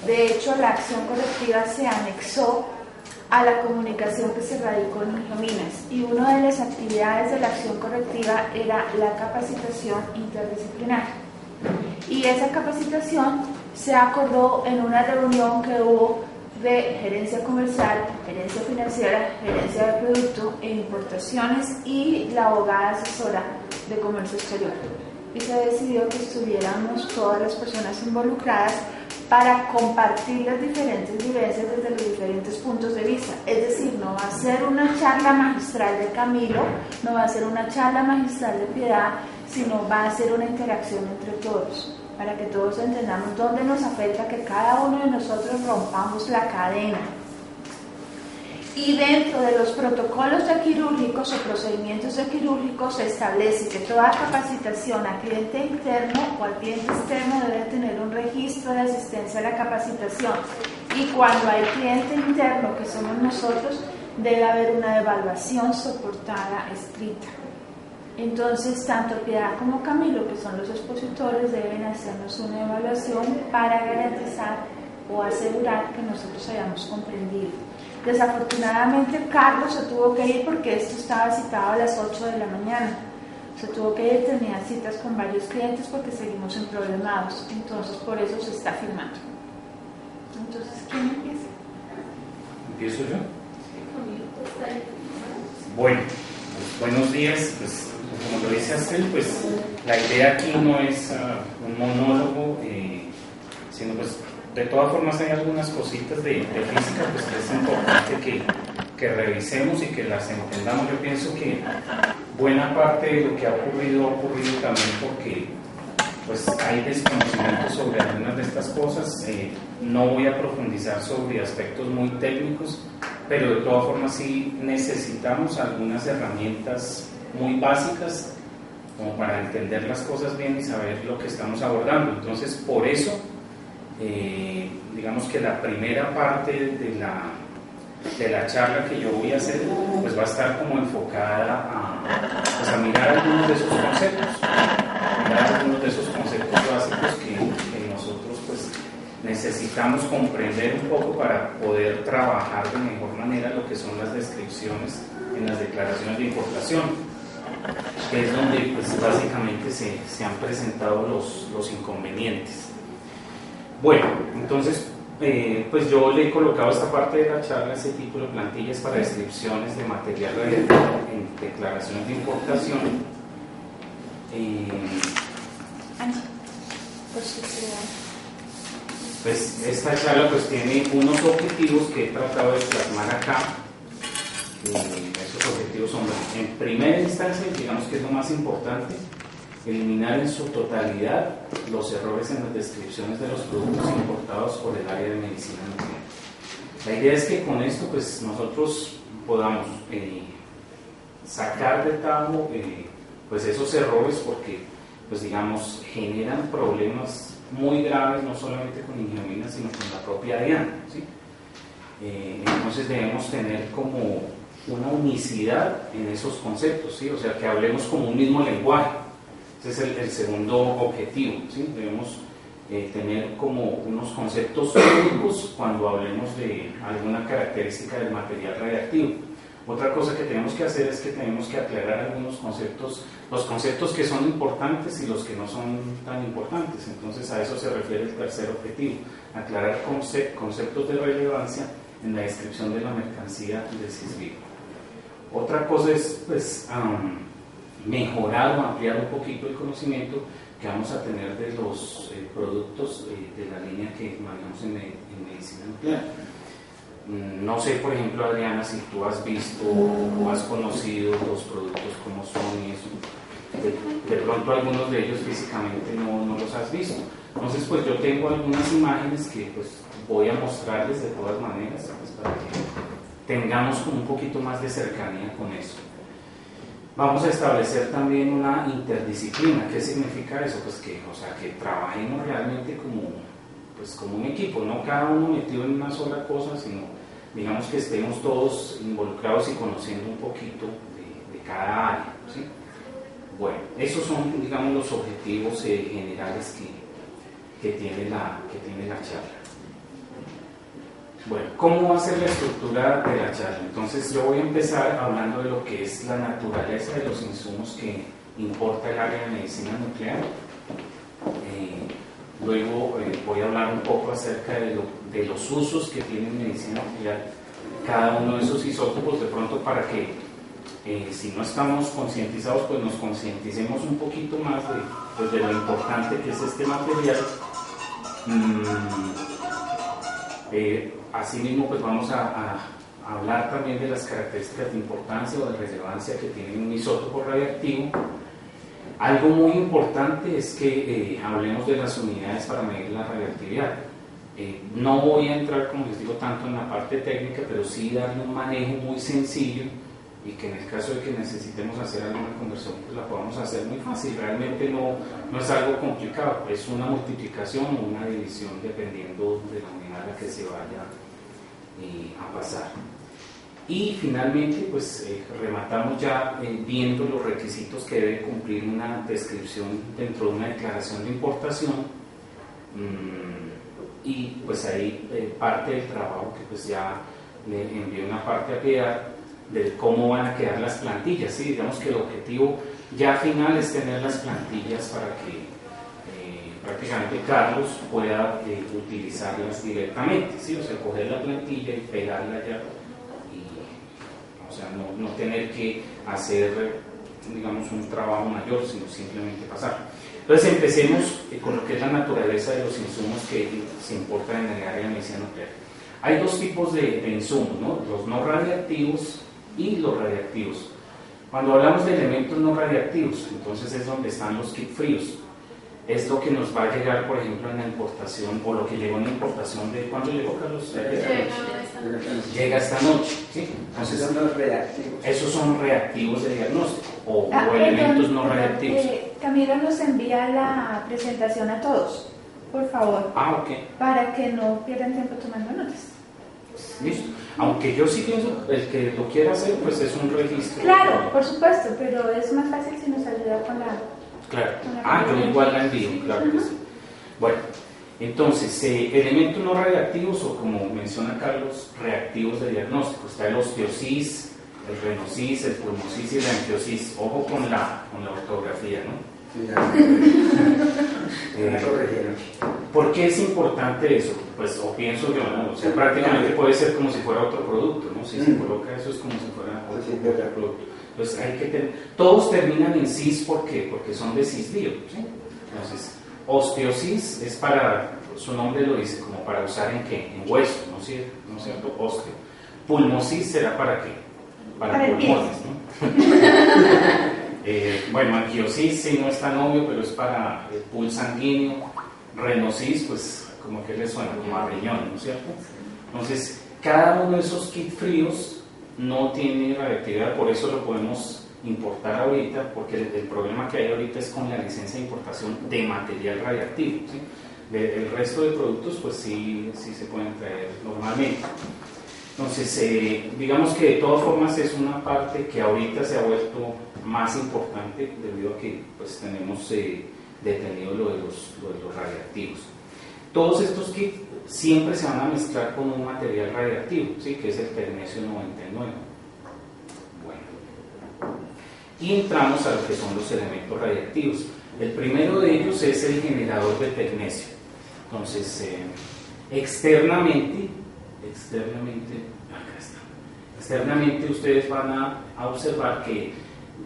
De hecho, la acción correctiva se anexó a la comunicación que se radicó en Ingeominas, y una de las actividades de la acción correctiva era la capacitación interdisciplinar. Y esa capacitación se acordó en una reunión que hubo de gerencia comercial, gerencia financiera, gerencia de producto e importaciones y la abogada asesora de comercio exterior. Y se decidió que estuviéramos todas las personas involucradas para compartir las diferentes vivencias desde los diferentes puntos de vista. Es decir, no va a ser una charla magistral de Camilo, no va a ser una charla magistral de Piedad, sino va a ser una interacción entre todos, para que todos entendamos dónde nos afecta que cada uno de nosotros rompamos la cadena. Y dentro de los protocolos de quirúrgicos o procedimientos de quirúrgicos se establece que toda capacitación al cliente interno o al cliente externo debe tener un registro de asistencia a la capacitación. Y cuando hay cliente interno, que somos nosotros, debe haber una evaluación soportada escrita. Entonces, tanto Piedad como Camilo, que son los expositores, deben hacernos una evaluación para garantizar o asegurar que nosotros hayamos comprendido. Desafortunadamente, Carlos se tuvo que ir porque esto estaba citado a las 8 de la mañana. Se tuvo que ir, tenía citas con varios clientes porque seguimos en problemados. Entonces, por eso se está firmando. Entonces, ¿quién empieza? ¿Empiezo yo? Bueno, pues, buenos días. Pues, como lo dice Astel, pues la idea aquí no es un monólogo, sino pues de todas formas hay algunas cositas de física pues que es importante que revisemos y que las entendamos. Yo pienso que buena parte de lo que ha ocurrido también porque pues hay desconocimiento sobre algunas de estas cosas. No voy a profundizar sobre aspectos muy técnicos, pero de todas formas sí necesitamos algunas herramientas muy básicas como para entender las cosas bien y saber lo que estamos abordando. Entonces, por eso digamos que la primera parte de la charla que yo voy a hacer pues va a estar como enfocada a mirar algunos de esos conceptos, básicos que nosotros pues necesitamos comprender un poco para poder trabajar de mejor manera lo que son las descripciones en las declaraciones de importación, que es donde pues básicamente se han presentado los inconvenientes. Bueno, entonces, pues yo le he colocado esta parte de la charla, ese título, plantillas para descripciones de material radiactivo en declaraciones de importación. Pues esta charla pues tiene unos objetivos que he tratado de plasmar acá. Esos objetivos son, en primera instancia, digamos que es lo más importante, eliminar en su totalidad los errores en las descripciones de los productos importados por el área de medicina nuclear. La idea es que con esto pues nosotros podamos sacar de tajo pues esos errores, porque pues digamos generan problemas muy graves no solamente con Ingeominas sino con la propia DIAN, ¿sí? Entonces debemos tener como una unicidad en esos conceptos, ¿sí? O sea, que hablemos como un mismo lenguaje. Ese es el segundo objetivo, ¿sí? Debemos tener como unos conceptos únicos cuando hablemos de alguna característica del material radiactivo. Otra cosa que tenemos que hacer es que tenemos que aclarar algunos conceptos, los conceptos que son importantes y los que no son tan importantes. Entonces a eso se refiere el tercer objetivo, aclarar conceptos de relevancia en la descripción de la mercancía de CISBIO. Otra cosa es pues, mejorar o ampliar un poquito el conocimiento que vamos a tener de los productos de la línea que manejamos en medicina nuclear. No sé, por ejemplo, Adriana, si tú has visto o has conocido los productos como son y eso. De pronto algunos de ellos físicamente no los has visto. Entonces, pues yo tengo algunas imágenes que pues voy a mostrarles de todas maneras, pues, para que tengamos como un poquito más de cercanía con eso. Vamos a establecer también una interdisciplina. ¿Qué significa eso? Pues que, o sea, que trabajemos realmente como un equipo, no cada uno metido en una sola cosa, sino digamos que estemos todos involucrados y conociendo un poquito de cada área, ¿sí? Bueno, esos son, digamos, los objetivos generales que tiene la charla. Bueno, ¿cómo va a ser la estructura de la charla? Entonces yo voy a empezar hablando de lo que es la naturaleza de los insumos que importa el área de medicina nuclear. Luego voy a hablar un poco acerca de los usos que tiene en medicina nuclear cada uno de esos isótopos, de pronto para que si no estamos concientizados, pues nos concienticemos un poquito más de lo importante que es este material. Asimismo, pues vamos a hablar también de las características de importancia o de relevancia que tiene un isótopo radiactivo. Algo muy importante es que hablemos de las unidades para medir la radiactividad. No voy a entrar, como les digo, tanto en la parte técnica, pero sí darle un manejo muy sencillo y que en el caso de que necesitemos hacer alguna conversión, pues la podamos hacer muy fácil. Realmente no es algo complicado, es una multiplicación o una división dependiendo de la unidad a la que se vaya a pasar. Y finalmente, pues rematamos ya viendo los requisitos que debe cumplir una descripción dentro de una declaración de importación. Y pues ahí parte del trabajo que pues ya le envié una parte a Piedad de cómo van a quedar las plantillas, ¿sí? Digamos que el objetivo ya final es tener las plantillas para que prácticamente Carlos pueda utilizarlas directamente, ¿sí? O sea, coger la plantilla y pegarla ya y, o sea, no tener que hacer, digamos, un trabajo mayor, sino simplemente pasar. Entonces empecemos con lo que es la naturaleza de los insumos que se importan en el área de medicina nuclear. Hay dos tipos de insumos, ¿no? Los no radiactivos y los radiactivos. Cuando hablamos de elementos no radiactivos, entonces es donde están los kits fríos. Es lo que nos va a llegar, por ejemplo, en la importación, o lo que llegó en la importación de... ¿Cuándo llegó, Carlos? Llega esta noche, ¿sí? Entonces, esos son los reactivos. Esos son reactivos de diagnóstico, o elementos no radiactivos. Camilo nos envía la presentación a todos, por favor. Ok. Para que no pierdan tiempo tomando notas. Listo. Aunque yo sí pienso, el que lo quiera hacer, pues es un registro. Claro, por supuesto, pero es más fácil si nos ayuda con la... Claro. Yo igual la envío, claro que sí. Bueno, entonces, elementos no radiactivos, o como menciona Carlos, reactivos de diagnóstico. Está el osteosis, el renosis, el pulmosis y la anquiosis. Ojo con la ortografía, ¿no? ¿Por qué es importante eso? Pues, o pienso yo, ¿no? O sea, prácticamente puede ser como si fuera otro producto, ¿no? Si se coloca eso es como si fuera otro producto. Entonces hay que tener, todos terminan en cis, ¿por qué? Porque son de cisbio, ¿sí? Entonces, osteosis es para, su nombre lo dice, como para usar en qué, en hueso, ¿no es cierto? Osteo. Pulmosis será para qué, para pulmones, ¿no? Bueno, anquiosis sí no es tan obvio, pero es para el pulso sanguíneo. Renosis, pues como que le suena, como a riñón, ¿no es cierto? Entonces, cada uno de esos kits fríos no tiene radiactividad, por eso lo podemos importar ahorita, porque el problema que hay ahorita es con la licencia de importación de material radiactivo, ¿sí? El resto de productos pues sí se pueden traer normalmente. Entonces, digamos que de todas formas es una parte que ahorita se ha vuelto más importante debido a que pues tenemos detenido lo de los radiactivos. Todos estos kits siempre se van a mezclar con un material radiactivo, ¿sí? Que es el tecnesio 99. Bueno, y entramos a lo que son los elementos radiactivos. El primero de ellos es el generador de tecnesio. Entonces, externamente ustedes van a observar que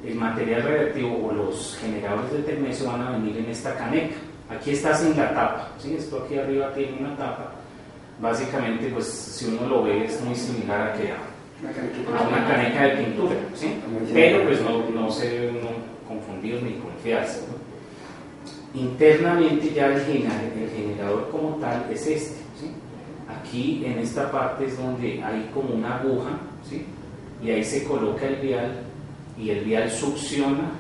el material radiactivo o los generadores de tecnesio van a venir en esta caneca. Aquí está sin la tapa, ¿sí? Esto aquí arriba tiene una tapa. Básicamente, pues si uno lo ve es muy similar a una caneca de pintura, ¿sí? Pero pues no se debe uno confundir ni confiarse, ¿no? Internamente ya el generador como tal es este, ¿sí? Aquí en esta parte es donde hay como una aguja, ¿sí? Y ahí se coloca el vial y el vial succiona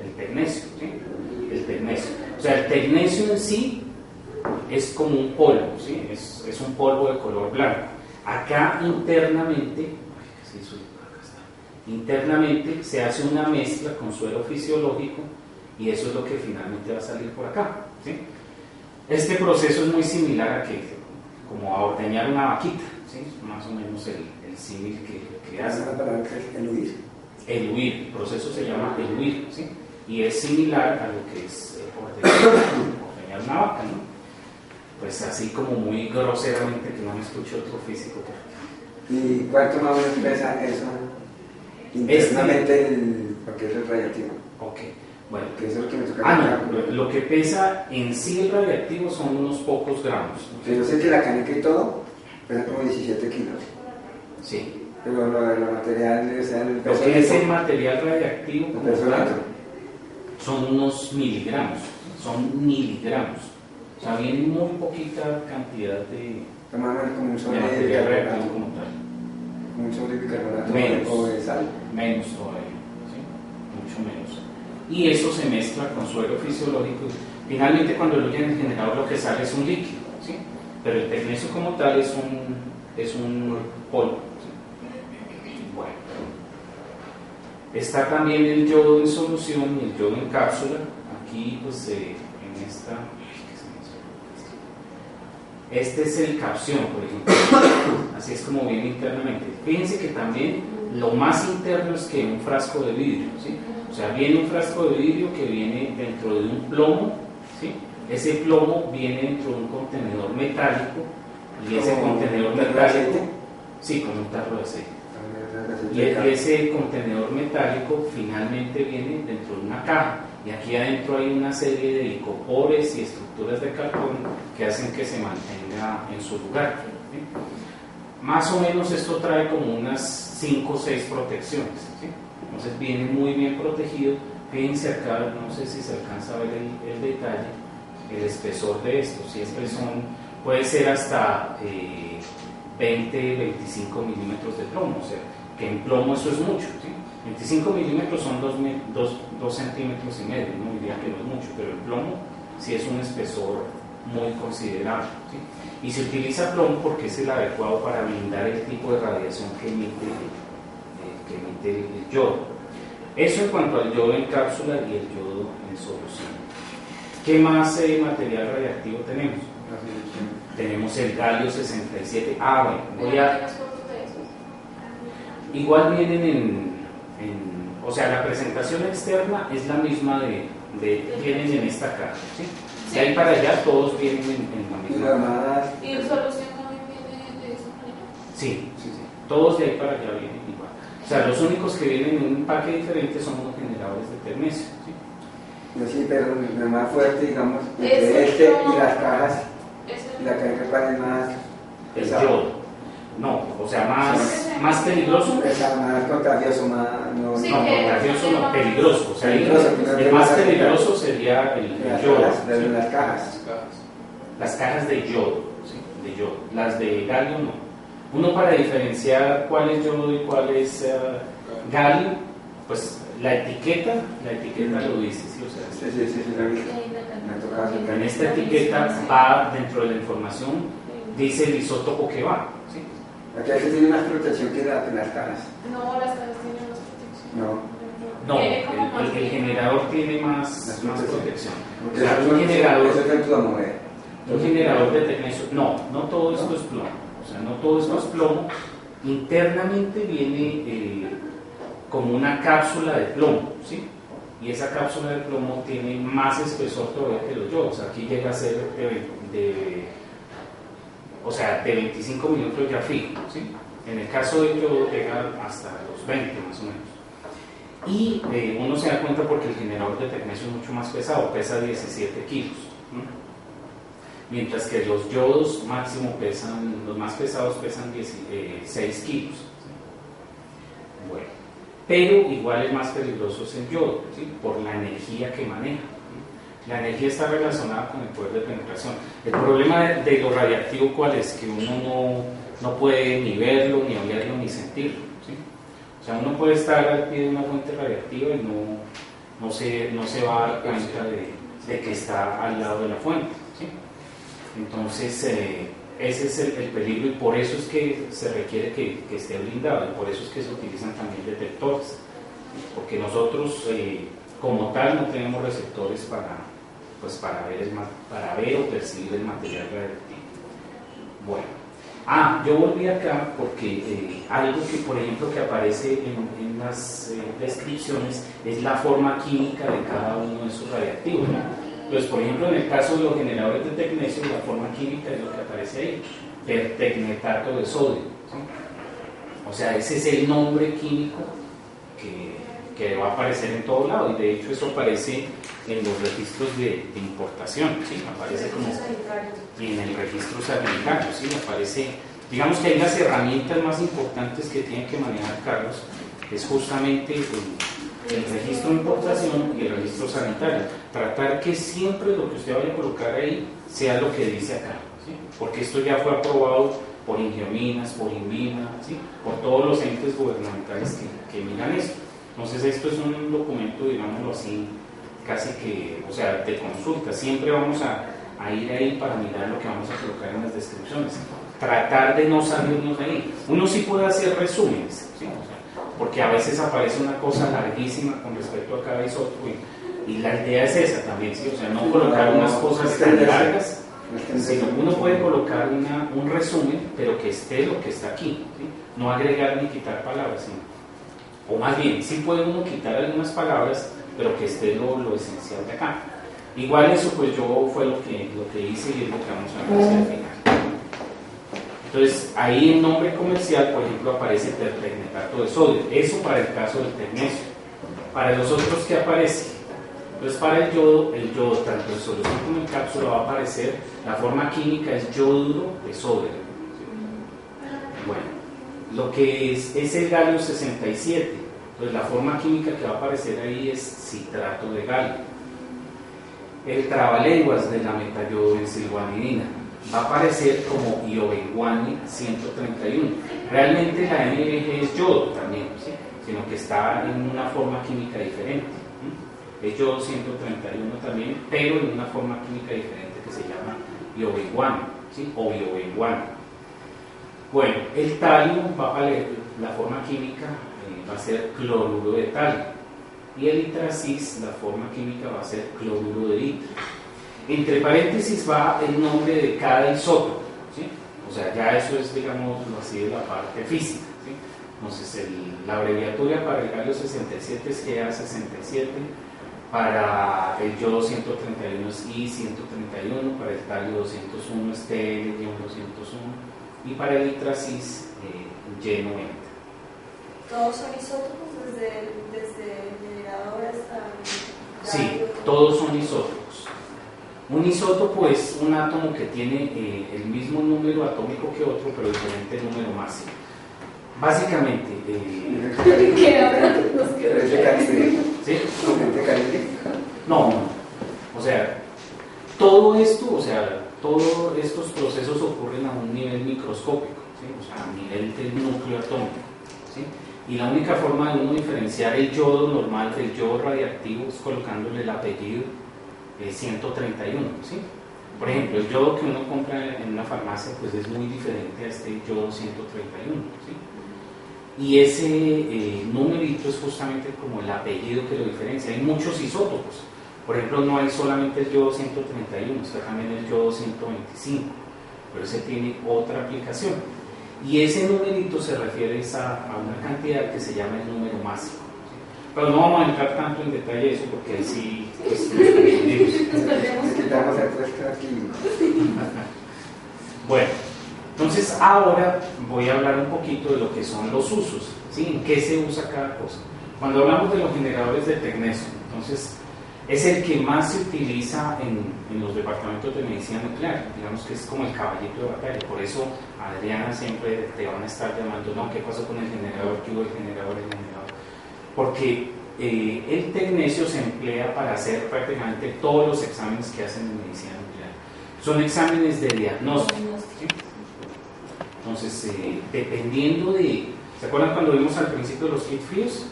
el tecnesio, ¿sí? El tecnesio. O sea, el tecnesio en sí es como un polvo, ¿sí? Es un polvo de color blanco. Acá internamente se hace una mezcla con suero fisiológico y eso es lo que finalmente va a salir por acá, ¿sí? Este proceso es muy similar a como a ordeñar una vaquita, ¿sí? Más o menos el símil que hace. ¿La palabra que es eludir? Eluir, el proceso se llama eluir, ¿sí? Y es similar a lo que es ordeñar una vaca, ¿no? Pues así como muy groseramente, que no me escuche otro físico. ¿Y cuánto más o menos pesa eso internamente, porque eso es radiactivo? Ok, bueno. Que eso es lo que me toca. No, lo que pesa en sí el radiactivo son unos pocos gramos. ¿No? Yo sé que la canica y todo pesa como 17 kilos. Sí. Pero lo material, o sea, el Lo peso que es el neto, material radiactivo el como peso tal, neto. son unos miligramos, son miligramos. O sea, viene muy poquita cantidad de Más o menos como un sobre de material radiactivo bicarbonato, como tal. como un sobre de bicarbonato Menos. o de sal. Menos todavía, ¿sí? Mucho menos. Y eso se mezcla con suelo fisiológico. Finalmente, cuando lo en el generador, lo que sale es un líquido, ¿sí? Pero el tecnecio como tal es un polvo. ¿Sí? Bueno. Está también el yodo en solución y el yodo en cápsula. Aquí, pues, en esta. Este es el capción, por ejemplo. Así es como viene internamente. Fíjense que también lo más interno es que un frasco de vidrio, ¿sí? O sea, viene un frasco de vidrio que viene dentro de un plomo, ¿sí? Ese plomo viene dentro de un contenedor metálico y ese contenedor metálico, sí, con un tarro de aceite. Y ese contenedor metálico finalmente viene dentro de una caja. Y aquí adentro hay una serie de icopores y estructuras de cartón que hacen que se mantenga en su lugar, ¿sí? Más o menos esto trae como unas 5 o 6 protecciones, ¿sí? Entonces viene muy bien protegido. Fíjense acá, no sé si se alcanza a ver el detalle, el espesor de esto. Si puede ser hasta 20, 25 milímetros de plomo, o sea, que en plomo eso es mucho, ¿sí? 25 milímetros son 2 centímetros y medio, no diría que no es mucho, pero el plomo sí es un espesor muy considerable, ¿sí? Y se utiliza plomo porque es el adecuado para blindar el tipo de radiación que emite el yodo. Eso en cuanto al yodo en cápsula y el yodo en solución. ¿Qué más material radiactivo tenemos? Tenemos el galio 67. Igual vienen o sea, la presentación externa es la misma vienen en esta caja, ¿sí? Si hay para allá, todos vienen en la misma caja. ¿Y el solución también viene de esa manera? Sí, todos de ahí para allá vienen igual. O sea, los únicos que vienen en un empaque diferente son los generadores de tecnecio, ¿sí? Sí, pero lo más fuerte, digamos, entre y las cajas, y la caja cuál es más el pesado. yodo. No, o sea, más peligroso. Más contagioso, más. No, Sí, contagioso no, peligroso. O sea, peligroso, el más peligroso sería el yodo. Las cajas. Las cajas de yodo, ¿sí? De yodo. Las de galio no. Uno, para diferenciar cuál es yodo y cuál es galio, pues la etiqueta lo dice, ¿sí? O sea, Sí, la vi. Me ha tocado. en esta etiqueta va dentro de la información, dice el isótopo que va, ¿sí? Aquí a veces tiene más protección que las cajas. No, las cajas tienen más protección. No. El generador tiene más protección. O sea, Eso es el plomo, un generador de tecnecio, no todo esto es plomo. O sea, no todo esto es plomo. Internamente viene como una cápsula de plomo, ¿sí? Y esa cápsula de plomo tiene más espesor todavía que los yodos. Aquí llega a ser de 25 milímetros ya fijo, ¿sí? En el caso del yodo llega hasta los 20 más o menos. Y uno se da cuenta porque el generador de tecnecio es mucho más pesado, pesa 17 kilos, ¿no? Mientras que los yodos máximo los más pesados pesan 6 kilos, ¿sí? Bueno, pero igual el más peligroso es el yodo, ¿sí? Por la energía que maneja. La energía está relacionada con el poder de penetración. El problema de lo radiactivo, ¿cuál es? Que uno no puede ni verlo, ni olerlo, ni sentirlo, ¿sí? O sea, uno puede estar al pie de una fuente radiactiva y no se va a dar cuenta de que está al lado de la fuente, ¿sí? Entonces, ese es el peligro, y por eso es que se requiere que esté blindado, y por eso es que se utilizan también detectores, ¿sí? Porque nosotros como tal no tenemos receptores para ver o percibir el material radiactivo. Bueno, Yo volví acá porque algo que, por ejemplo, que aparece en las descripciones es la forma química de cada uno de esos radiactivos, ¿no? Entonces, por ejemplo, en el caso de los generadores de tecnecio, la forma química es lo que aparece ahí, pertecnetato de sodio, ¿sí? O sea, ese es el nombre químico que va a aparecer en todo lado, y de hecho eso aparece en los registros de importación, ¿sí? Aparece como, y en el registro sanitario, ¿sí? Aparece, digamos que hay las herramientas más importantes que tiene que manejar Carlos, es justamente el registro de importación y el registro sanitario. Tratar que siempre lo que usted vaya a colocar ahí sea lo que dice acá, ¿sí? Porque esto ya fue aprobado por Ingiominas, por INVIMA, ¿sí? Por todos los entes gubernamentales que miran esto. Entonces esto es un documento, digámoslo así, casi que, o sea, de consulta. Siempre vamos a ir ahí para mirar lo que vamos a colocar en las descripciones. Tratar de no salirnos de ahí. Uno sí puede hacer resúmenes, ¿sí? O sea, porque a veces aparece una cosa larguísima con respecto a cada isótopo y la idea es esa también, ¿sí? O sea, no colocar unas cosas tan largas, sino uno puede colocar un resumen, pero que esté lo que está aquí, ¿sí? No agregar ni quitar palabras, sino, o más bien, sí puede uno quitar algunas palabras, pero que esté lo esencial de acá. Igual eso pues yo fue lo que hice y es lo que vamos a hacer al final. Entonces ahí en nombre comercial, por ejemplo, aparece pertecnetato de sodio. Eso para el caso del tecnecio. Para los otros, ¿qué aparece? Entonces para el yodo tanto en solución como en cápsula va a aparecer, la forma química es yoduro de sodio. Bueno, lo que es el galio 67, entonces la forma química que va a aparecer ahí es citrato de galio. El trabalenguas de la metayodobensilguanidina va a aparecer como iobenguane 131. Realmente la MBG es yodo también, ¿sí? Sino que está en una forma química diferente. Es yodo 131 también, pero en una forma química diferente que se llama iobenguane, ¿sí? O iobenguane. Bueno, el talio, la forma química va a ser cloruro de talio, y el itracis, la forma química va a ser cloruro de litio. Entre paréntesis va el nombre de cada isótopo, ¿sí? O sea, ya eso es, digamos así, de la parte física, ¿sí? Entonces, la abreviatura para el galio 67 es GA67, para el yodo 131 es I131, para el talio 201 es TL-201, y para el itracis Y90. ¿Todos son isótopos desde el generador hasta el... Sí, todos son isótopos. Un isótopo es un átomo que tiene el mismo número atómico que otro, pero diferente número máximo. Básicamente... ¿Qué ahora nos queda? ¿Sí? No. O sea, todo esto, o sea, todos estos procesos ocurren a un nivel microscópico, ¿sí? O sea, a nivel del núcleo atómico, ¿sí? Y la única forma de uno diferenciar el yodo normal del yodo radiactivo es colocándole el apellido 131, ¿sí? Por ejemplo, el yodo que uno compra en una farmacia pues es muy diferente a este yodo 131, ¿sí? Y ese numerito es justamente como el apellido que lo diferencia. Hay muchos isótopos. Por ejemplo, no hay solamente el yodo 131, está también el yodo 125, pero ese tiene otra aplicación. Y ese numerito se refiere a una cantidad que se llama el número máximo, ¿sí? Pero no vamos a entrar tanto en detalle eso, porque ahí sí pues, nos perdemos. Bueno, entonces ahora voy a hablar un poquito de lo que son los usos, ¿sí? En qué se usa cada cosa. Cuando hablamos de los generadores de tecnecio, entonces es el que más se utiliza en los departamentos de medicina nuclear, digamos que es como el caballito de batalla. Por eso Adriana siempre te van a estar llamando, no, ¿qué pasó con el generador? ¿Qué hubo el generador? Porque el tecnecio se emplea para hacer prácticamente todos los exámenes que hacen en medicina nuclear. Son exámenes de diagnóstico, ¿sí? Entonces, dependiendo de... ¿Se acuerdan cuando vimos al principio los kit fríos?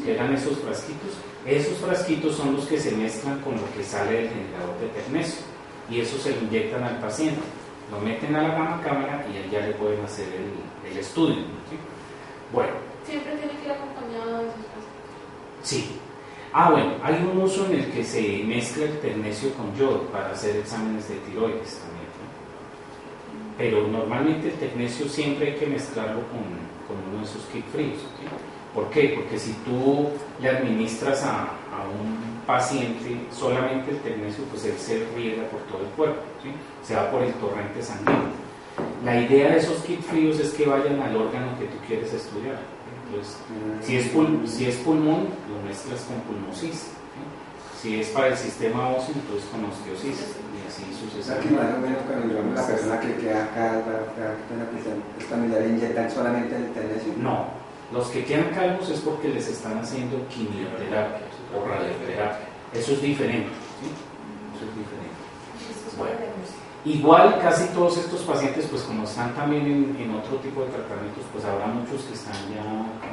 Que eran esos frasquitos. Esos frasquitos son los que se mezclan con lo que sale del generador de tecnecio, y eso se lo inyectan al paciente, lo meten a la gamma cámara y ahí ya le pueden hacer el estudio, ¿sí? Bueno. ¿Siempre tiene que ir acompañado de esos frasquitos? Sí. Bueno, hay un uso en el que se mezcla el tecnecio con yodo para hacer exámenes de tiroides también, ¿no? pero normalmente el tecnesio siempre hay que mezclarlo con uno de esos kits fríos, ¿sí? ¿Por qué? Porque si tú le administras a un paciente solamente el tecnesio, pues él se riega por todo el cuerpo, ¿sí? Se va por el torrente sanguíneo. La idea de esos kits fríos es que vayan al órgano que tú quieres estudiar. Entonces, si es pulmón, lo mezclas con pulmosis. Si es para el sistema óseo, entonces con osteosis, y así sucesivamente. Aquí más o menos cuando digamos la persona que queda calva, es cuando ya le inyectan solamente el tecnesio. No, los que quedan calvos es porque les están haciendo quimioterapia o radioterapia. Eso es diferente, ¿sí? Eso es diferente. Bueno, igual casi todos estos pacientes, pues como están también en otro tipo de tratamientos, pues habrá muchos que están ya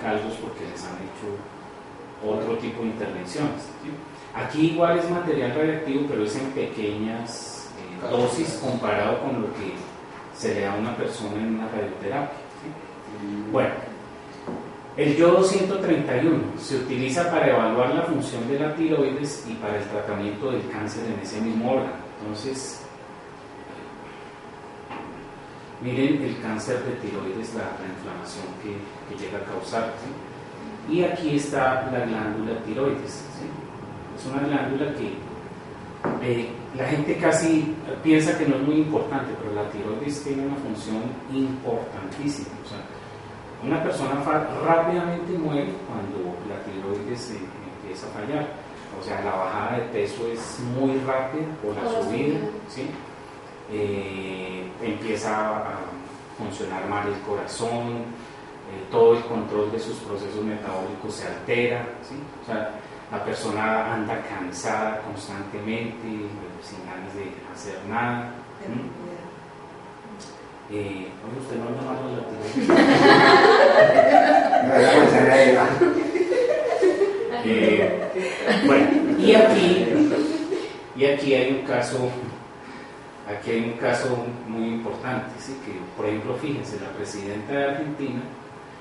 calvos porque les han hecho otro tipo de intervenciones, ¿sí? Aquí igual es material radiactivo, pero es en pequeñas dosis comparado con lo que se le da a una persona en una radioterapia, ¿sí? Bueno, el yodo 131 se utiliza para evaluar la función de la tiroides y para el tratamiento del cáncer en ese mismo órgano. Entonces, miren el cáncer de tiroides, la inflamación que llega a causar, ¿sí? Y aquí está la glándula tiroides, ¿sí? Es una glándula que la gente casi piensa que no es muy importante, pero la tiroides tiene una función importantísima. O sea, una persona rápidamente muere cuando la tiroides empieza a fallar. O sea, la bajada de peso es muy rápida por la subida, ¿sí? Empieza a funcionar mal el corazón, todo el control de sus procesos metabólicos se altera, ¿sí? O sea, la persona anda cansada constantemente, sin ganas de hacer nada. Oye, usted no habla mal de la bueno, y aquí hay un caso muy importante, ¿sí? Que, por ejemplo, fíjense, la presidenta de Argentina,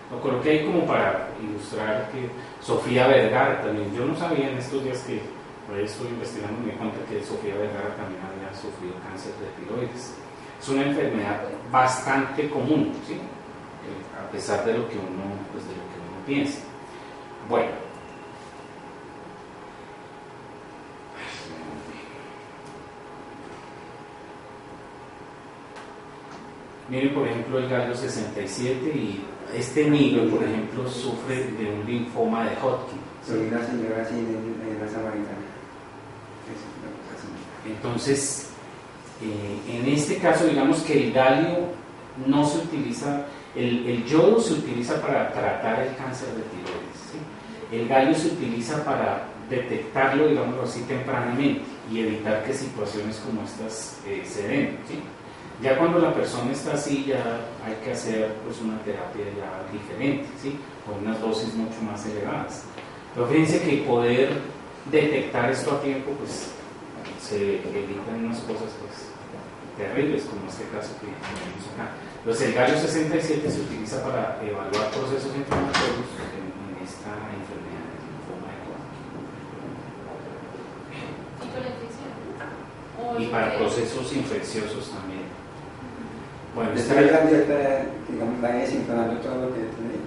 lo coloqué ahí como para ilustrar que Sofía Vergara también, yo no sabía en estos días que por ahí estoy investigando, me di cuenta que Sofía Vergara también había sufrido cáncer de tiroides. Es una enfermedad bastante común, ¿sí? A pesar de lo que uno piensa. Bueno, miren por ejemplo el gallo 67 y este niño, por ejemplo, sufre de un linfoma de Hodgkin. Soy una señora así de la samaritana. Entonces, en este caso, digamos que el galio no se utiliza, el yodo se utiliza para tratar el cáncer de tiroides, ¿sí? El galio se utiliza para detectarlo, digámoslo así, tempranamente y evitar que situaciones como estas se den, ¿sí? Ya cuando la persona está así, ya hay que hacer pues una terapia ya diferente, ¿sí? Con unas dosis mucho más elevadas. Pero fíjense que poder detectar esto a tiempo, pues se evitan unas cosas pues terribles, como este caso que tenemos acá. Entonces el galio 67 se utiliza para evaluar procesos inflamatorios en esta enfermedad de linfoma de Hodgkin. ¿Y con la infección? Y para procesos infecciosos también. Bueno, ¿está digamos, va desinflamando todo lo que tiene?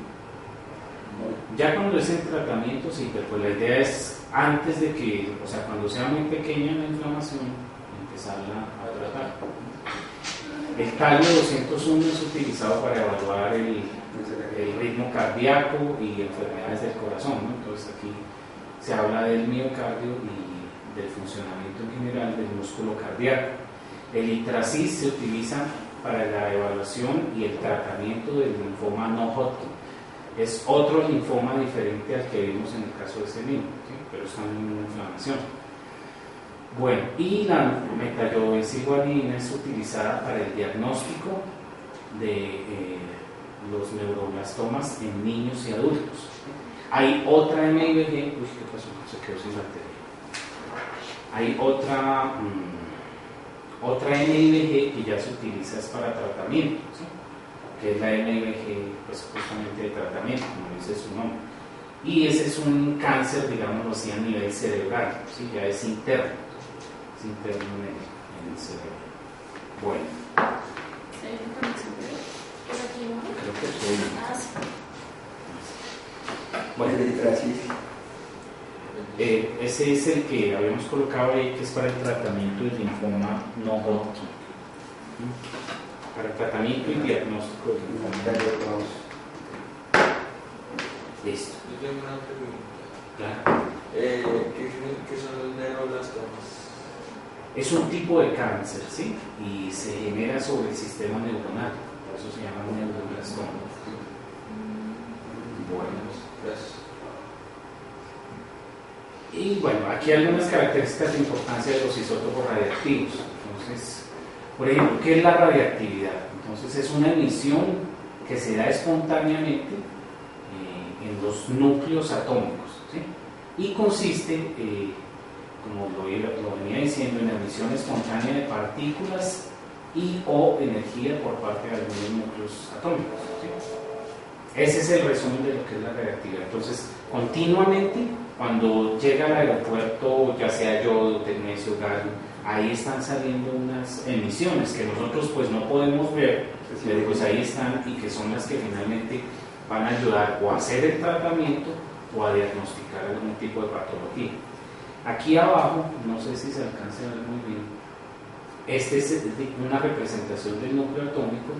Ya cuando es en tratamiento, sí, pero pues la idea es antes de que, o sea, cuando sea muy pequeña la inflamación, empezarla a tratar. El calio 201 es utilizado para evaluar el ritmo cardíaco y enfermedades del corazón, ¿no? Entonces aquí se habla del miocardio y del funcionamiento en general del músculo cardíaco. El Itracis se utiliza para la evaluación y el tratamiento del linfoma no Hodgkin. Es otro linfoma diferente al que vimos en el caso de este niño, ¿sí? Pero es también una inflamación. Bueno, y la metayododenciguanina es utilizada para el diagnóstico de los neuroblastomas en niños y adultos. Hay otra MIBG, uy, ¿qué pasó? Se quedó sin batería. Hay otra MIBG que ya se utiliza es para tratamiento, ¿sí? Que es la MIBG, pues justamente de tratamiento, como dice su nombre. Y ese es un cáncer, digámoslo así, a nivel cerebral, ¿sí? Ya es interno en el cerebro. Bueno. Bueno, ese es el que habíamos colocado ahí, que es para el tratamiento del linfoma no Hodgkin. Para el tratamiento y diagnóstico del linfoma. Listo. Yo tengo una pregunta. Claro. ¿Qué son los neuroblastomas? Es un tipo de cáncer, ¿sí? Y se genera sobre el sistema neuronal. Por eso se llama neuroblastoma. Bueno, Gracias. Y bueno, aquí hay algunas características de importancia de los isótopos radiactivos. Entonces, por ejemplo, ¿qué es la radiactividad? Entonces, es una emisión que se da espontáneamente en los núcleos atómicos, ¿sí? Y consiste, como lo venía diciendo, en la emisión espontánea de partículas y o energía por parte de algunos núcleos atómicos, ¿sí? Ese es el resumen de lo que es la radiactividad. Entonces, continuamente, cuando llega al aeropuerto, ya sea yodo, tecnecio, galio, ahí están saliendo unas emisiones que nosotros pues no podemos ver, pero pues ahí están, y que son las que finalmente van a ayudar o a hacer el tratamiento o a diagnosticar algún tipo de patología. Aquí abajo, no sé si se alcanza a ver muy bien, este es una representación del núcleo atómico,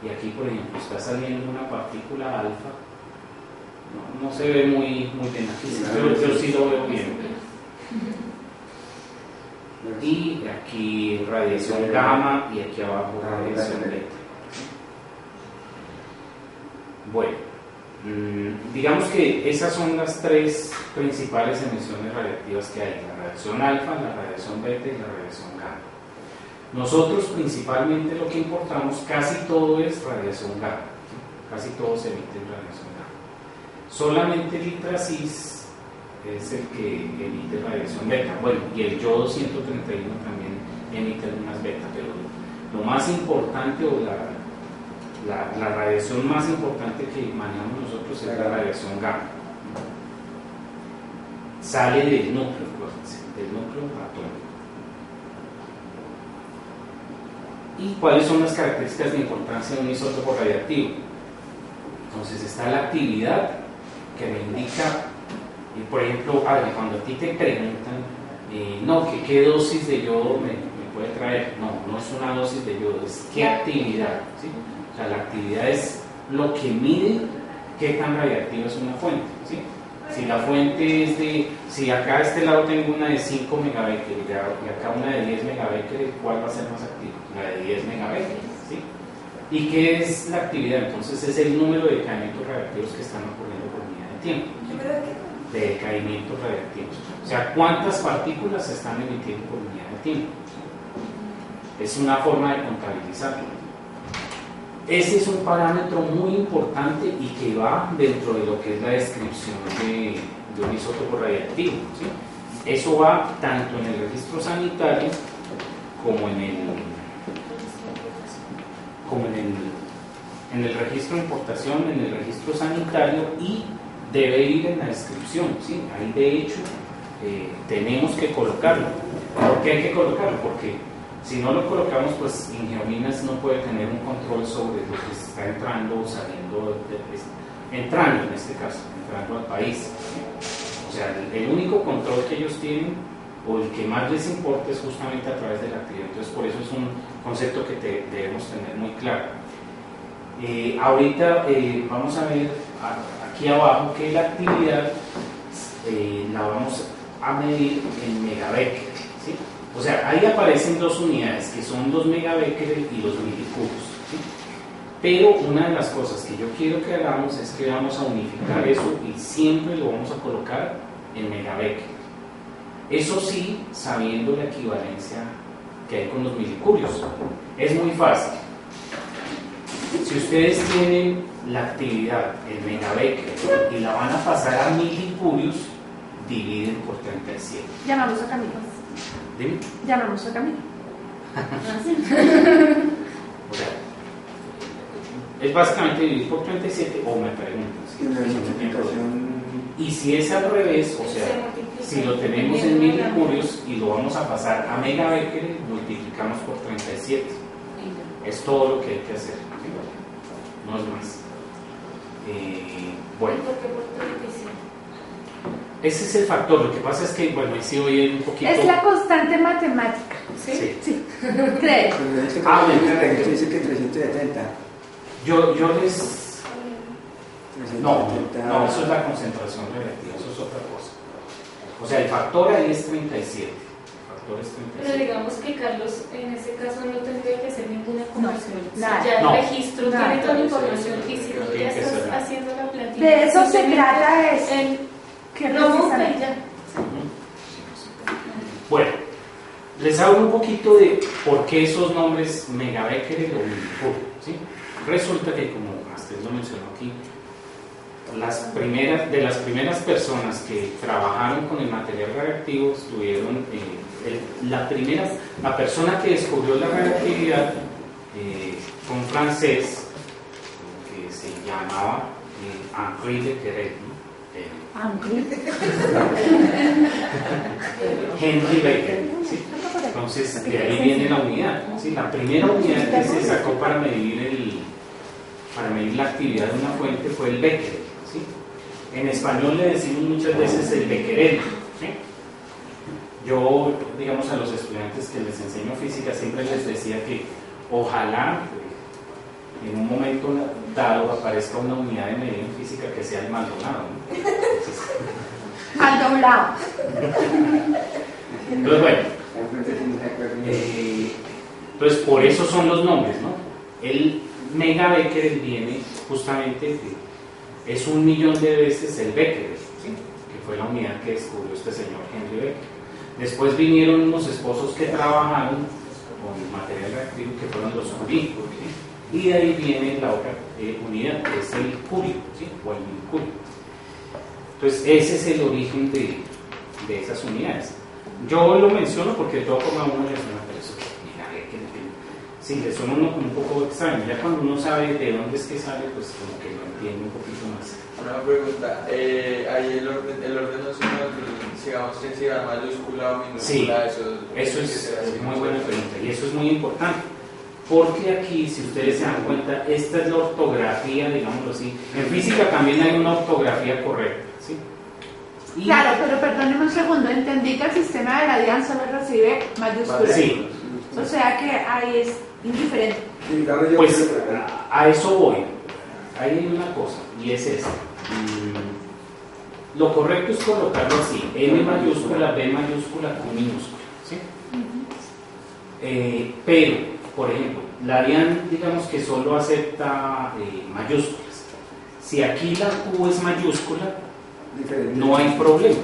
y aquí por ejemplo está saliendo una partícula alfa. No se ve muy bien aquí, yo sí lo veo bien. Y aquí radiación gamma y aquí abajo radiación beta. Bueno, digamos que esas son las tres principales emisiones radiactivas que hay: la radiación alfa, la radiación beta y la radiación gamma. Nosotros principalmente lo que importamos, casi todo es radiación gamma, casi todo se emite en radiación gamma. Solamente el Itracis es el que emite radiación beta. Bueno, y el yodo 131 también emite algunas beta, pero lo más importante, o la radiación más importante que manejamos nosotros es la radiación gamma. Sale del núcleo, del núcleo atómico. ¿Y cuáles son las características de importancia de un isótopo radiactivo? Entonces está la actividad, que me indica, por ejemplo, cuando a ti te preguntan, no, ¿qué dosis de yodo me puede traer? No es una dosis de yodo, es qué actividad, ¿sí? O sea, la actividad es lo que mide qué tan radiactiva es una fuente, ¿sí? Si la fuente es si acá a este lado tengo una de 5 megabecquerel y acá una de 10 megabecquerel, ¿cuál va a ser más activa? La de 10 megabecquerel, ¿sí? ¿Y qué es la actividad? Entonces es el número de decaimientos radiactivos que están ocurriendo por unidad de tiempo. De decaimientos radiactivos. O sea, ¿cuántas partículas se están emitiendo por unidad de tiempo? Es una forma de contabilizarlo. Ese es un parámetro muy importante y que va dentro de lo que es la descripción de un isótopo radiactivo, ¿sí? Eso va tanto en el registro sanitario como en el registro de importación, en el registro sanitario, y debe ir en la descripción, ¿sí? Ahí de hecho tenemos que colocarlo. ¿Por qué hay que colocarlo? Porque si no lo colocamos, pues Ingeominas no puede tener un control sobre lo que se está entrando o saliendo, entrando en este caso, entrando al país. O sea, el único control que ellos tienen, o el que más les importa, es justamente a través de la actividad. Entonces, por eso es un concepto que debemos tener muy claro. Ahorita vamos a ver aquí abajo que la actividad la vamos a medir en megabecquerel, ¿sí? O sea, ahí aparecen dos unidades, que son los megabecquerel y los milicubios, ¿sí? Pero una de las cosas que yo quiero que hagamos es que vamos a unificar eso y siempre lo vamos a colocar en megabecquerel. Eso sí, sabiendo la equivalencia que hay con los milicubios. Es muy fácil. Si ustedes tienen la actividad en megabecquerel y la van a pasar a milicubios, dividen por 37. Llamamos a Camilo. ¿Dime? Llamamos a Camilo. O sea, es básicamente dividir por 37, o me preguntan. Y si es al revés, o sea, si lo tenemos en milicubios y lo vamos a pasar a megabecquerel, multiplicamos por 37. Es todo lo que hay que hacer, ¿sí? No es más. Bueno. ¿Por qué por difícil? Ese es el factor. Lo que pasa es que, bueno, ahí sí voy a ir un poquito. Es la constante matemática. Sí. Sí. Creo. Pero dice que 370. Yo les. No, 370. eso es la concentración relativa, eso es otra cosa. O sea, el factor ahí es 37. Pero digamos que Carlos en ese caso no tendría que hacer ninguna conversión. nada. Ya el No. registro Nada. tiene toda la información y si Pero tú tiene ya que estás ser. haciendo la plantilla. De eso se simplemente trata es que lo monta y ya. Bueno, les hablo un poquito de por qué esos nombres Megabecquerel o Millicurie, ¿sí? Resulta que, como usted lo mencionó aquí, de las primeras personas que trabajaron con el material radiactivo estuvieron la persona que descubrió la radiactividad fue un francés que se llamaba Henri Becquerel, Henri Becquerel, ¿sí? Entonces de ahí viene la unidad, ¿sí? La primera unidad que se sacó para medir la actividad de una fuente fue el Becquerel, ¿sí? En español le decimos muchas veces el becquerel, ¿sí? Yo, digamos, a los estudiantes que les enseño física siempre les decía que ojalá en un momento dado aparezca una unidad de medida en física que sea el Maldonado, ¿no? Al doblado. Entonces, bueno, entonces por eso son los nombres, ¿no? El Megabecquerel viene justamente es 1.000.000 de veces el Becquerel, ¿sí? Que fue la unidad que descubrió este señor Henri Becquerel. Después vinieron unos esposos que trabajaron con material reactivo que fueron los Curie, ¿sí? Y de ahí viene la otra unidad que es el Curie, ¿sí? O el Millicurie. Entonces ese es el origen de esas unidades. Yo lo menciono porque de todas formas uno le suena, pero eso, mira, sí, le suena uno como un poco extraño. Ya cuando uno sabe de dónde es que sale, pues como que lo entiende un poquito más. Una pregunta, ahí el orden no es digamos, si era mayúscula o minúscula, Sí, eso es muy buena pregunta y eso es muy importante. Porque aquí, si ustedes se dan cuenta, esta es la ortografía, digámoslo así. En física también hay una ortografía correcta, ¿sí? Y Claro, pero perdóneme un segundo, entendí que el sistema de la DIAN solo recibe mayúsculas. sí, O sea que ahí es indiferente. pues a eso voy. Ahí hay una cosa, y es esta. Lo correcto es colocarlo así, M mayúscula, B mayúscula, Q minúscula, ¿sí? Pero, por ejemplo, la DIAN, digamos que solo acepta mayúsculas. Si aquí la Q es mayúscula, no hay problema,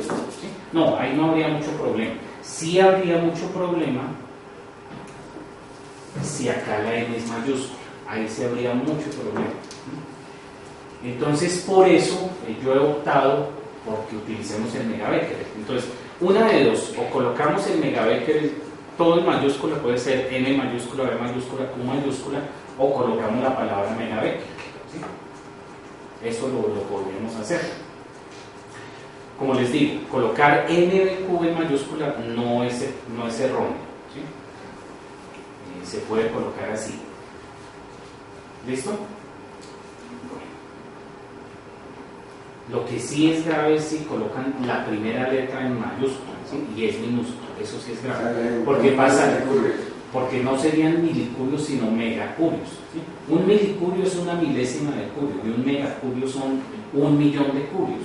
¿sí? No, ahí no habría mucho problema. Sí habría mucho problema si acá la N es mayúscula, ahí sí habría mucho problema. Entonces, por eso yo he optado porque utilicemos el Megabecquerel. Entonces, una de dos, o colocamos el Megabecquerel todo en mayúscula, puede ser M mayúscula, B mayúscula, Q mayúscula, o colocamos la palabra Megabecquerel, ¿sí? Eso lo podríamos hacer. Como les digo, colocar MBQ en mayúscula no es erróneo, ¿sí? Se puede colocar así. ¿Listo? Lo que sí es grave es si colocan la primera letra en mayúscula, ¿sí? Y es minúscula, eso sí es grave. Porque pasa, porque no serían milicurios sino megacurios, ¿sí? Un milicurio es una milésima de curio y un megacurio son 1.000.000 de curios.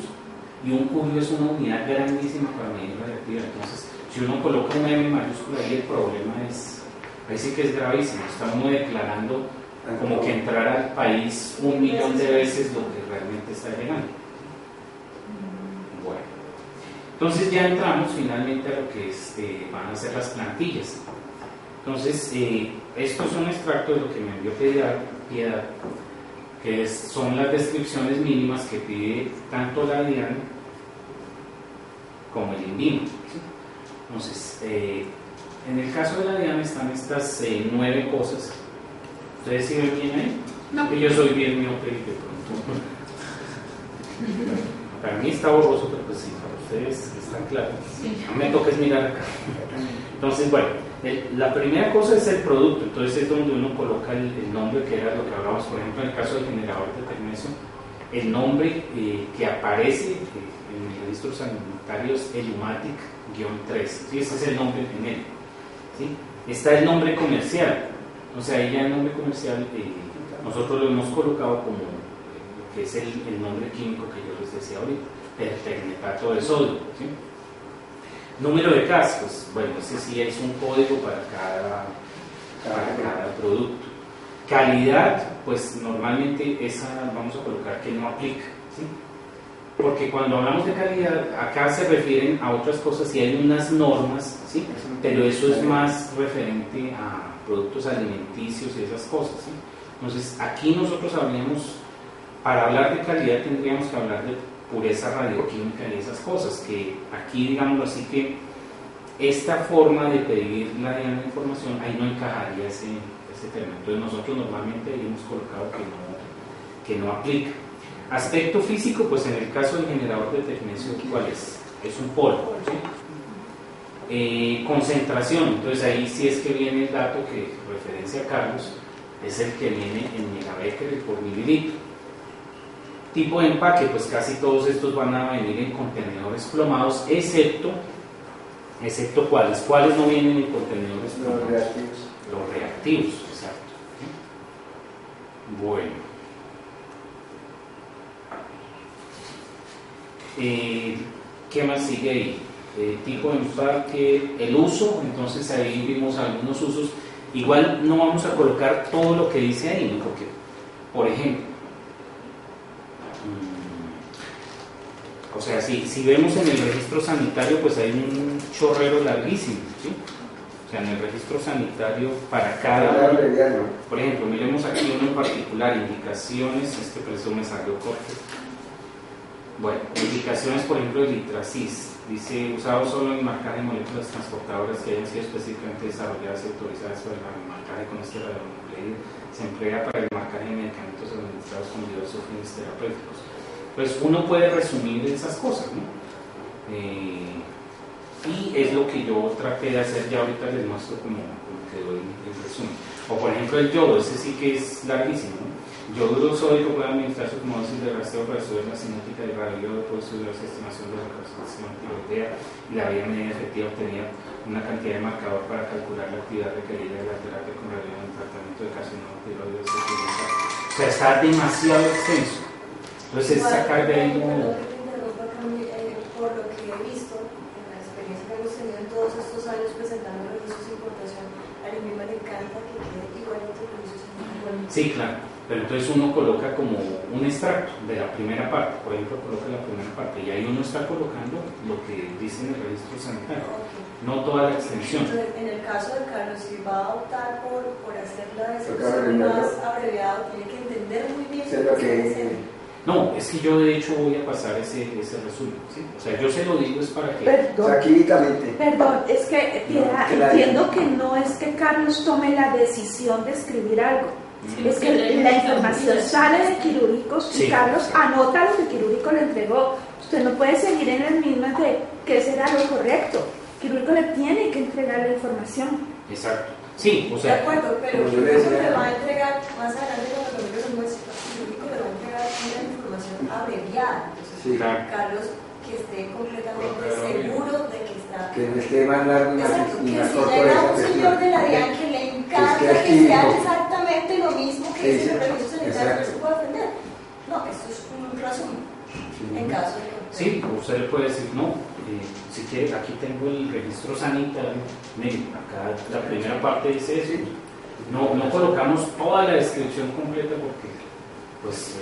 Y un curio es una unidad grandísima para medir la reactividad. Entonces, si uno coloca una M mayúscula ahí, el problema es, ahí sí que es gravísimo. Está uno declarando como que entrar al país 1.000.000 de veces lo que realmente está llegando. Bueno, entonces ya entramos finalmente a lo que van a ser las plantillas. Entonces, estos son extractos de lo que me envió Piedad, que son las descripciones mínimas que pide tanto la DIAN como el INVIMA, ¿sí? Entonces, en el caso de la DIAN están estas 9 cosas. ¿Ustedes sí ven bien ahí? No. Que yo soy bien miope y de pronto. Para mí está borroso, pero pues sí, para ustedes está claro. Sí. A mí me toca es mirar acá. Entonces, bueno, la primera cosa es el producto. Entonces es donde uno coloca el nombre, que era lo que hablábamos, por ejemplo, en el caso del generador de tecnesio. el nombre que aparece en el registro sanitario es Elumatic-3, ¿sí? Ese es el nombre genérico, ¿sí? Está el nombre comercial, o sea, ahí ya el nombre comercial nosotros lo hemos colocado como que es el nombre químico que yo les decía ahorita, pertecnetato de sodio, ¿sí? Número de CAS, pues bueno, ese sí es un código para cada producto. Calidad, pues normalmente esa vamos a colocar que no aplica, ¿sí? Porque cuando hablamos de calidad, acá se refieren a otras cosas y hay unas normas, ¿sí? Pero eso es más referente a productos alimenticios y esas cosas, ¿sí? Entonces, aquí nosotros habríamos, para hablar de calidad tendríamos que hablar de pureza radioquímica y esas cosas, que aquí, digamos así, que esta forma de pedir la información, ahí no encajaría ese término. Entonces nosotros normalmente ahí hemos colocado que no aplica. Aspecto físico, pues en el caso del generador de tecnesio, ¿cuál es? Es un polvo, ¿sí? Concentración, entonces ahí sí es que viene el dato que referencia a Carlos, es el que viene en megabecquerel por mililitro. Tipo de empaque, pues casi todos estos van a venir en contenedores plomados, excepto ¿cuáles no vienen en contenedores plomados? Los reactivos, exacto. Bueno. ¿Qué más sigue ahí? Tipo de empaque, el uso, entonces ahí vimos algunos usos. Igual no vamos a colocar todo lo que dice ahí, ¿no? Porque, por ejemplo, o sea, si vemos en el registro sanitario, pues hay un chorrero larguísimo, ¿sí? O sea, en el registro sanitario para cada uno, por ejemplo, miremos aquí uno en particular, indicaciones, precio me salió corto. Bueno, indicaciones, por ejemplo, de Litrasis, dice, usado solo en marcaje de moléculas transportadoras que hayan sido específicamente desarrolladas y autorizadas para el marcaje con este radionucleido, se emplea para el marcaje de medicamentos administrados con diversos fines terapéuticos. Pues uno puede resumir esas cosas, ¿no? Y es lo que yo traté de hacer, ya ahorita les muestro como que doy el resumen. O por ejemplo el yodo, ese sí que es larguísimo, ¿no? Yoduro sódico puede administrarse como dosis de rastreo para estudiar la cinética del radioyodo, puede estudiar la estimación de la concentración tiroidea y la vía media efectiva obtenida, una cantidad de marcador para calcular la actividad requerida de la terapia con radioyodo en tratamiento de carcinoma tiroides. O sea, está demasiado extenso. Entonces, sacar de ahí como... Por lo que he visto, en la experiencia que hemos tenido en todos estos años presentando registros de importación, a mí me encanta que quede igualito que registros de importación. Sí, claro. Pero entonces uno coloca como un extracto de la primera parte, por ejemplo, coloca la primera parte y ahí uno está colocando lo que dice en el registro sanitario, no toda la extensión. Entonces, en el caso de Carlos, si va a optar por hacer la descripción más abreviada, tiene que entender muy bien lo que dice. No, es que yo de hecho voy a pasar ese resumen, ¿sí? O sea, yo se lo digo es para que... Perdón, es que Piedra, entiendo que no es que Carlos tome la decisión de escribir algo. Sí, es que la información sale de quirúrgicos y Carlos anota lo que quirúrgico le entregó. Usted no puede seguir en las mismas de qué será lo correcto. Quirúrgico le tiene que entregar la información. Exacto. Sí, o sea... De acuerdo, pero quirúrgico le va a entregar, más adelante cuando lo muestre, quirúrgico le va a entregar una información abreviada. Entonces, sí, Carlos, que esté completamente seguro de que está... Que no esté más largo y más corto. Que si llega un señor de la DIAN que le encanta que sea exactamente lo mismo que dice el registro sanitario, no se puede defender. No, esto es un resumen, en caso de... Sí, usted le puede decir, no, si quiere, aquí tengo el registro sanitario, miren, acá la primera parte dice eso, no colocamos toda la descripción completa porque pues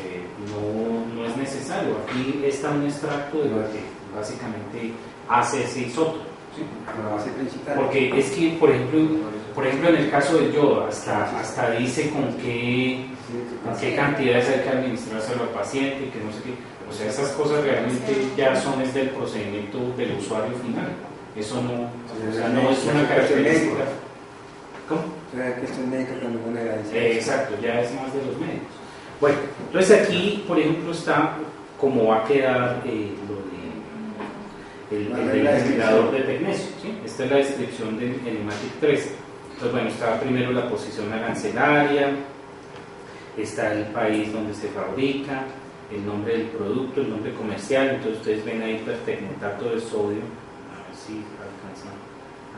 no es necesario, aquí está un extracto de lo que básicamente hace ese isótopo, ¿sí? Porque es que, por ejemplo en el caso del yodo, hasta dice con qué cantidades hay que administrárselo al paciente, que no sé qué. O sea, esas cosas realmente ya son desde el procedimiento del usuario final. Eso no, o sea, no es una característica. ¿Cómo? Exacto, ya es más de los médicos. Bueno, entonces aquí, por ejemplo, está cómo va a quedar el generador de tecnesio, ¿sí? Esta es la descripción del Elumatic 3. Entonces, bueno, está primero la posición arancelaria, está el país donde se fabrica, el nombre del producto, el nombre comercial. Entonces ustedes ven ahí pertecnetato de sodio, a ver si alcanzan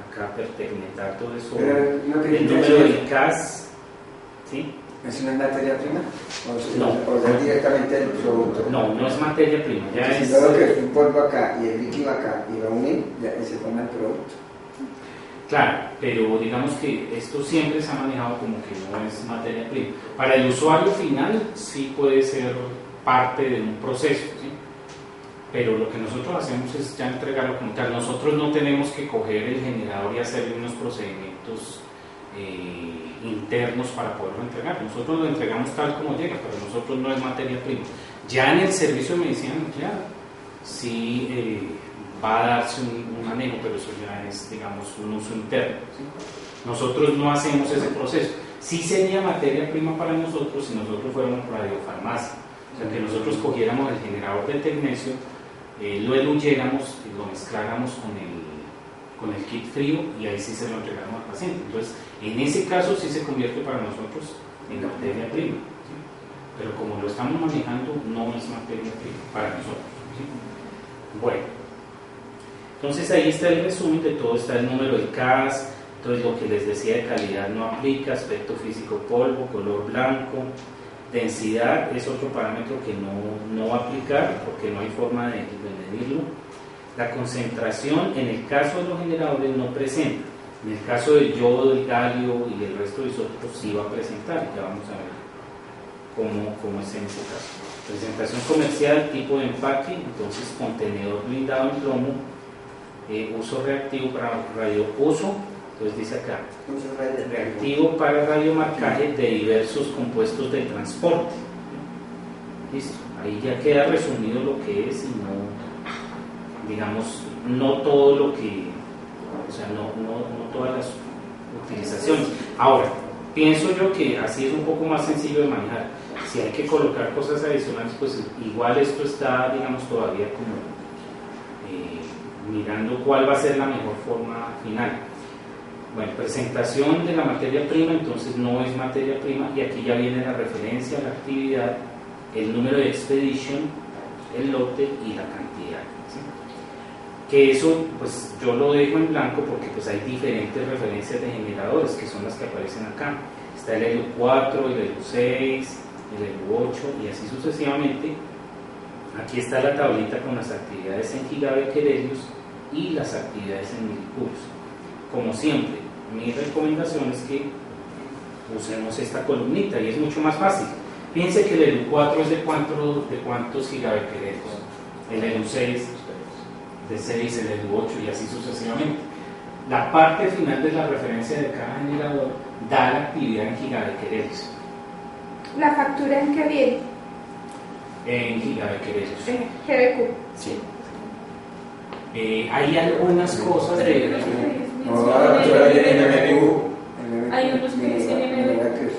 acá, pertecnetato de sodio, el número del CAS, ¿sí? ¿Es una materia prima? No. ¿O es directamente el producto? No, no es materia prima, ya si es... todo lo que es un polvo acá y el líquido acá y va a unir, ya se forma el producto. Claro, pero digamos que esto siempre se ha manejado como que no es materia prima. Para el usuario final sí puede ser parte de un proceso, ¿sí? Pero lo que nosotros hacemos es ya entregarlo como tal. Nosotros no tenemos que coger el generador y hacerle unos procedimientos internos para poderlo entregar. Nosotros lo entregamos tal como llega, pero nosotros no es materia prima. Ya en el servicio de medicina nuclear sí va a darse un manejo, pero eso ya es, digamos, un uso interno, ¿sí? Nosotros no hacemos ese proceso. Sí sería materia prima para nosotros si nosotros fuéramos radiofarmacia, o sea, que nosotros cogiéramos el generador de tecnesio, lo eluyéramos y lo mezcláramos con el kit frío y ahí sí se lo entregamos al paciente. Entonces, en ese caso sí se convierte para nosotros en materia prima, ¿sí? Pero como lo estamos manejando, no es materia prima para nosotros, ¿sí? Bueno, entonces ahí está el resumen de todo, está el número del CAS, entonces lo que les decía de calidad no aplica, aspecto físico polvo, color blanco, densidad es otro parámetro que no va a aplicar porque no hay forma de medirlo. La concentración en el caso de los generadores no presenta, en el caso del yodo, del galio y el resto de isótopos sí va a presentar, ya vamos a ver cómo es en ese caso. Presentación comercial, tipo de empaque, entonces contenedor blindado en plomo, uso reactivo para radiouso, entonces dice acá, reactivo para radiomarcaje de diversos compuestos de transporte. Listo, ahí ya queda resumido lo que es y no, digamos, no todo lo que, o sea, no todas las utilizaciones. Ahora, pienso yo que así es un poco más sencillo de manejar. Si hay que colocar cosas adicionales, pues igual esto está, digamos, todavía como mirando cuál va a ser la mejor forma final. Bueno, presentación de la materia prima, entonces no es materia prima, y aquí ya viene la referencia, la actividad, el número de expedition, el lote y la cantidad, ¿sí? Que eso, pues yo lo dejo en blanco porque pues hay diferentes referencias de generadores, que son las que aparecen acá. Está el ELU4, el ELU6, el ELU8 y así sucesivamente. Aquí está la tablita con las actividades en gigabecquerelios y las actividades en milicubios. Como siempre, mi recomendación es que usemos esta columnita y es mucho más fácil. Piense que el ELU4 es de cuántos gigabecquerelios, el ELU6 de 6, el ELU8 y así sucesivamente. La parte final de la referencia de cada generador da la actividad en gigabecquerelios. ¿La factura en qué viene? En gigabecquerelios. GBQ. Sí. Hay algunas cosas de... No, hay MBQ. Hay unos que dicen MBQ.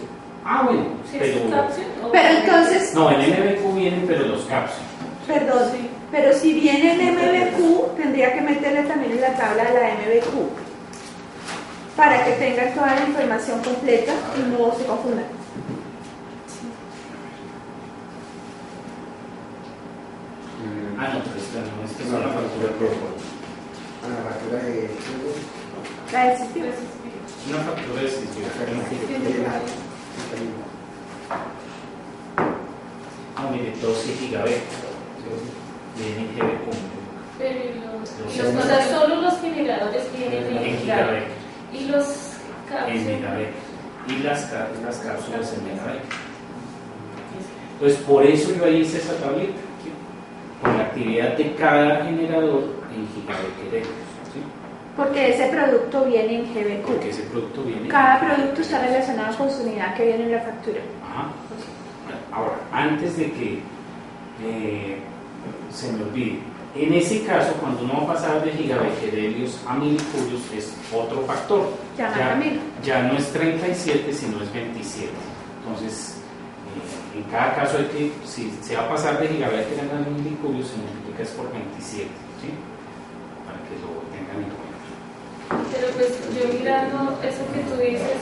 Ah, bueno, ¿Sí pero... es caption o- Pero entonces, No, en MBQ vienen, pero los capsules. perdón, Sí. pero si viene en MBQ, tendría que meterle también en la tabla de la MBQ para que tengan toda la información completa y no se confundan. Ah, no, pero esta no, esta es una factura por La factura de... La del sistema. una factura de Ah, mire, 12 gigabit. Vienen en GB Pero o sea, solo los generadores vienen en gigabit. Y los en cápsulas. megabit. Y las cápsulas en megabit. Entonces, por eso yo ahí hice esa tablita, ¿sí? Con la actividad de cada generador en gigabecquerelios, ¿sí? Porque ese producto viene en GBQ. Porque ese producto viene. Cada producto está relacionado con su unidad que viene en la factura. Ajá. Ahora, antes de que se me olvide, en ese caso, cuando uno va a pasar de gigabecquerelios a milicubios, es otro factor. Ya no es 37, sino es 27. Entonces, en cada caso, hay que, si se va a pasar de gigabecquerelios a milicubios, se multiplica es por 27, ¿sí? Para que lo tengan en cuenta. Pero pues yo mirando eso que tú dices,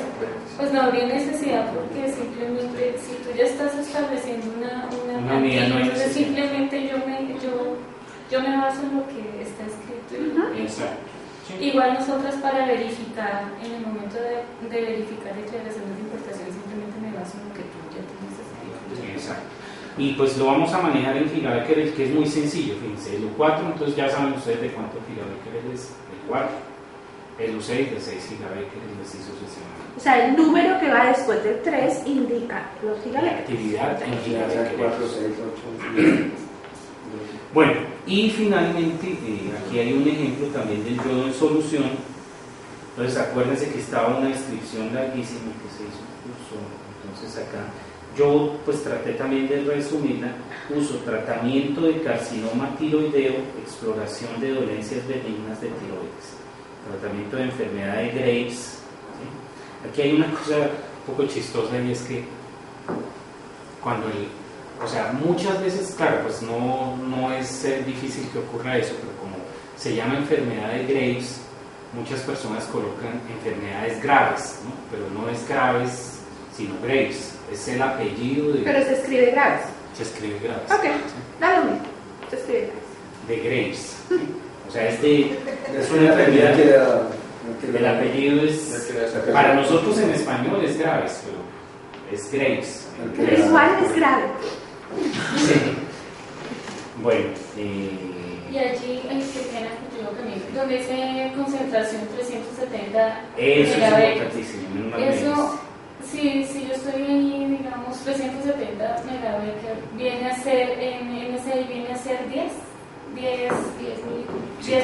Pues no habría necesidad porque simplemente si tú ya estás estableciendo una unidad, no hay entonces necesidad. simplemente yo me baso en lo que está escrito. Exacto. Sí. Igual nosotras para verificar, en el momento de verificar declaraciones de importación, simplemente me baso en lo que tú ya tienes escrito. Exacto. Y pues lo vamos a manejar en gigabecquerel, que es muy sencillo, fíjense, el U4, entonces ya saben ustedes de cuántos gigabecquerel es el 4, el U6 de 6 gigabecquerel y así sucesivamente. O sea, el número que va después del 3 indica los La gigabecquerel. actividad en 4, gigabecquerel. 6, 8. Bueno, y finalmente, aquí hay un ejemplo también del yodo en solución. Entonces acuérdense que estaba una descripción larguísima que se hizo un curso, entonces acá yo pues traté también de resumirla. Uso tratamiento de carcinoma tiroideo, exploración de dolencias benignas de tiroides, tratamiento de enfermedad de Graves, ¿sí? Aquí hay una cosa un poco chistosa y es que cuando o sea, muchas veces, claro, pues no es difícil que ocurra eso, pero como se llama enfermedad de Graves, muchas personas colocan enfermedades graves, ¿no? Pero no es graves, sino Graves, es el apellido de... Pero se escribe Graves. Se escribe Graves. Ok, ¿sí? da lo mismo. Se escribe Graves. De Graves, ¿sí? O sea, es una enfermedad, el apellido es... Para nosotros en español es Graves, pero es Graves. Pero igual es grave. Sí. Bueno, Y allí, que pena contigo también, donde dice concentración 370 eso es megabecquerel. importantísimo. Eso, si yo estoy ahí, digamos, 370 megabecquerel, viene a ser, en MSI viene a ser 10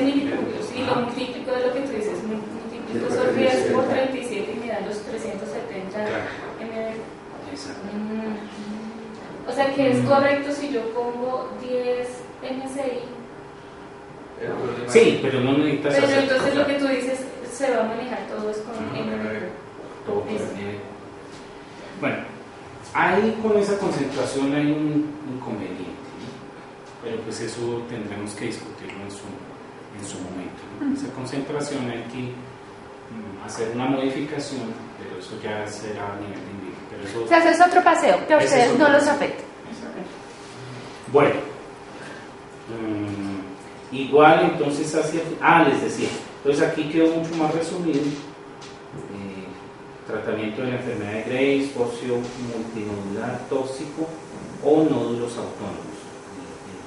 milicubios. Y lo multiplico de lo que tú dices, multiplico esos 10 por 37 y me dan los 370 MB. Exacto. O sea que es correcto si yo pongo 10 MSI. Sí, pero no necesitas Pero hacer entonces lo cosas. que tú dices se va a manejar todo es con MB. Todo por MB. Bueno, ahí con esa concentración hay un inconveniente, ¿no? Pero pues eso tendremos que discutirlo en su momento, ¿no? Esa concentración hay que hacer una modificación, pero eso ya será a nivel de individuo. Pero eso, O sea, ese es otro paseo que a ese ustedes es no otro los paseo. afecta. Bueno, igual entonces les decía, entonces aquí quedó mucho más resumido. Tratamiento de la enfermedad de Graves, porcio multinodular tóxico o nódulos autónomos.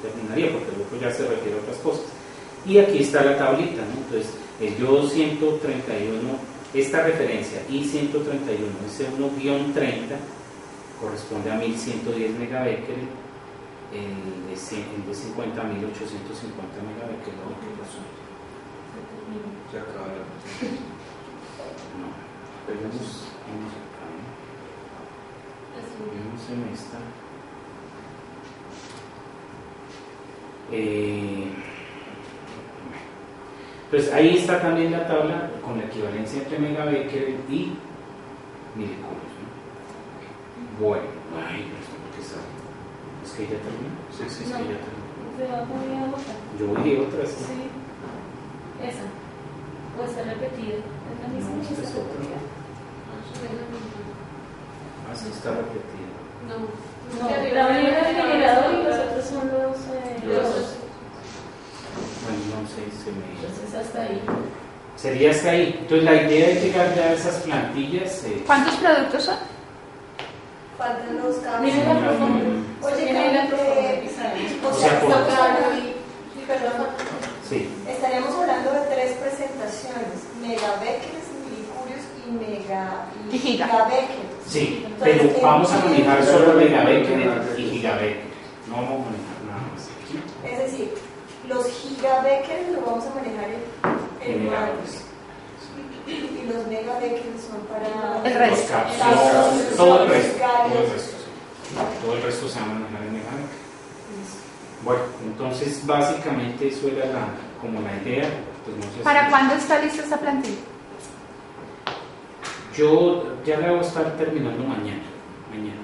Terminaría porque el otro ya se refiere a otras cosas. Y aquí está la tablita, ¿no? Entonces, el yodo 131, esta referencia I131, S1-30, corresponde a 1110 megabecquerel, el de 50 1850 megabecquerel. ¿Qué pasó? Se acaba la No, vemos acá, ¿no? Vemos en esta. Entonces ahí está también la tabla con la equivalencia entre megabecquerel y milicubios, ¿no? Bueno, ay, ¿por qué sabe? ¿Es que ya terminó? Sí, es que ya terminó. Debajo de otra. Yo voy a otra, sí. Sí. Esa. O está repetida. Es la misma. No, esta es está otra. repetida. Ah, sí, está repetida. No, la mayoría del generador y los otros son los Bueno, no sé, se me... entonces hasta ahí. Sería hasta ahí. Entonces la idea es llegar ya a esas plantillas. ¿Cuántos productos son? Faltan los cambios. Miren la profundidad. Oye, Miren la profundidad. o O sea, sea, por- estamos hablando, perdón, Sí. estaríamos hablando de 3 presentaciones: megabecquerels, milicubios y Y giga. gigabecquerels. Sí, Entonces, pero vamos a manejar en- solo megabecquerel y gigabecquerel. No vamos a manejar nada más. ¿Sí? Es decir, los gigabecquerels los vamos a manejar en Generadores. y los megabecquerels son para El Los resto. caps, Los todo el resto. gallos. Sí. Todo el resto se va a manejar en megabecquerel. Bueno, entonces básicamente eso era como la idea. Pues no sé ¿Para si- cuándo está lista esta plantilla? Yo ya la voy a estar terminando mañana. Mañana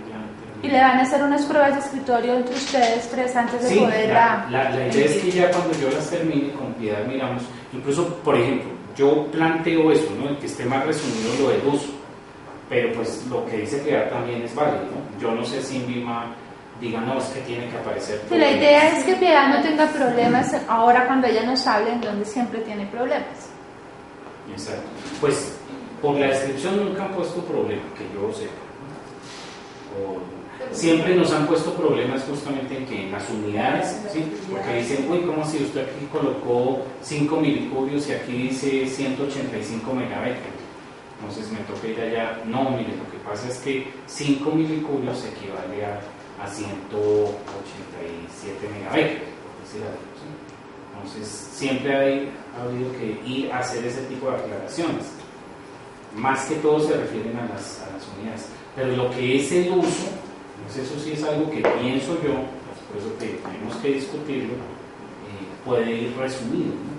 ya termino. Y le van a hacer unas pruebas de escritorio entre ustedes 3 antes de Sí, poderla. la idea es que ya cuando yo las termine, con piedad miramos, incluso, por ejemplo, yo planteo eso, ¿no? El que esté más resumido lo del uso, pero pues lo que dice Piedad también es válido, ¿no? Yo no sé si Invíma diga, no, es que tiene que aparecer. Sí, la idea es que Piedad no tenga problemas ahora cuando ella nos hable, en donde siempre tiene problemas. Exacto. Pues por la descripción nunca han puesto problema, que yo sepa. Siempre nos han puesto problemas justamente en que en las unidades, ¿sí? Porque dicen, uy, ¿cómo si usted aquí colocó 5 milicubios y aquí dice 185 megavectores? Entonces me toca ir allá. No, mire, lo que pasa es que 5 milicubios equivale a 187 megavectores, por decir algo, ¿sí? Entonces siempre ha habido que ir a hacer ese tipo de aclaraciones. Más que todo se refieren a las unidades. Pero lo que es el uso, pues eso sí es algo que pienso yo, por eso que tenemos que discutirlo, puede ir resumido, ¿no?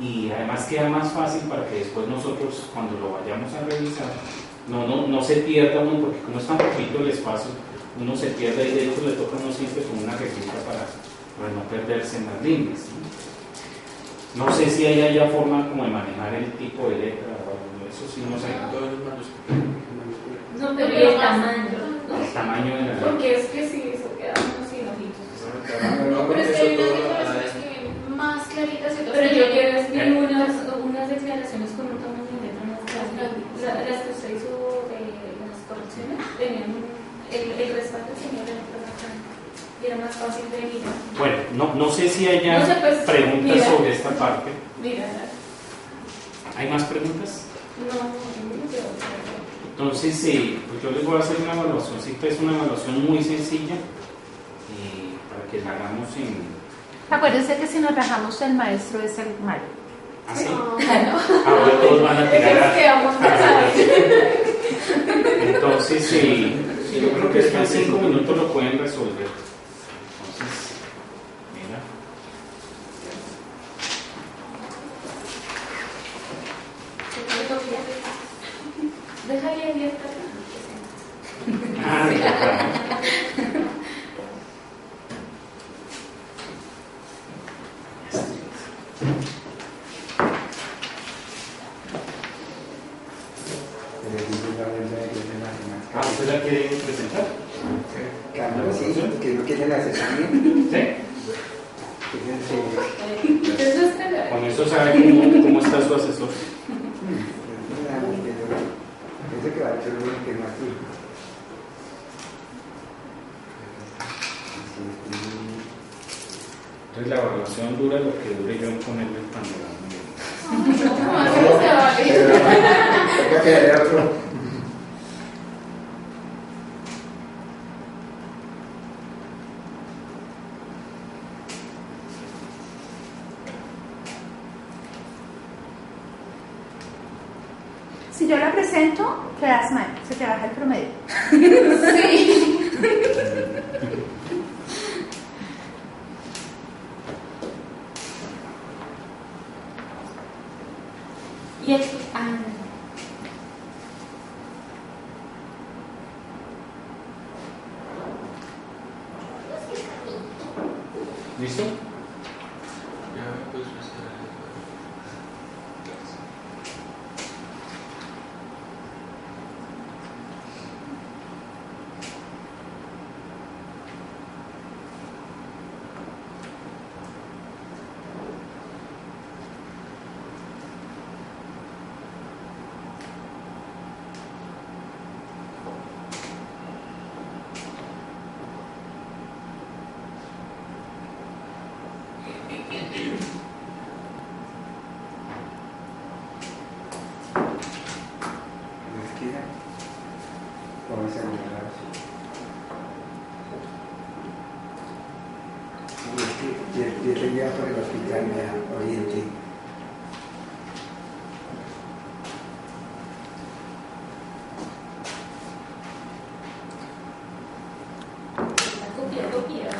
Y además queda más fácil para que después nosotros, cuando lo vayamos a revisar, no se pierda uno, porque como es tan poquito el espacio, uno se pierde y de hecho le toca a uno siempre con una requisa para no perderse en las líneas, ¿no? No sé si hay ya forma como de manejar el tipo de letra o algo, eso sí no sé. No, pero el tamaño. El tamaño de la letra. Porque es que si eso queda unos sin ojitos. No, Pero es que hay eso unas todo. declaraciones que más claritas y otras Pero que yo quiero decir unas declaraciones con un tamaño de letra más grande. Las que usted hizo las correcciones tenían el respaldo tenía la letra más grande y era más fácil de mirar. Bueno, no sé si haya No sé, pues, preguntas mira. sobre esta parte. Mira, ¿Hay más preguntas? no. Entonces, pues yo les voy a hacer una evaluación, sí que es una evaluación muy sencilla para que la hagamos en... Acuérdense que si nos rajamos, el maestro es el malo. ¿Así? no. Ahora todos van a tirar quedamos Entonces, yo creo que en 5 minutos lo pueden resolver. Entonces, mira. Deja ahí abierta. ¿Usted la quiere presentar? Claro, sí, que no quieren la asesoría. ¿Sí? Con eso sabe cómo está su asesor. Pienso que va a ser uno que no aquí. Entonces la evaluación dura lo que dure yo en ponerle el panorama. Toca que haya otro. Si yo la presento, quedas mal, se te baja el promedio. Sí. Y aquí, ¿Listo? Ya, pues, Vamos a mirar así. Yo tenía por el hospital Oriente. copia.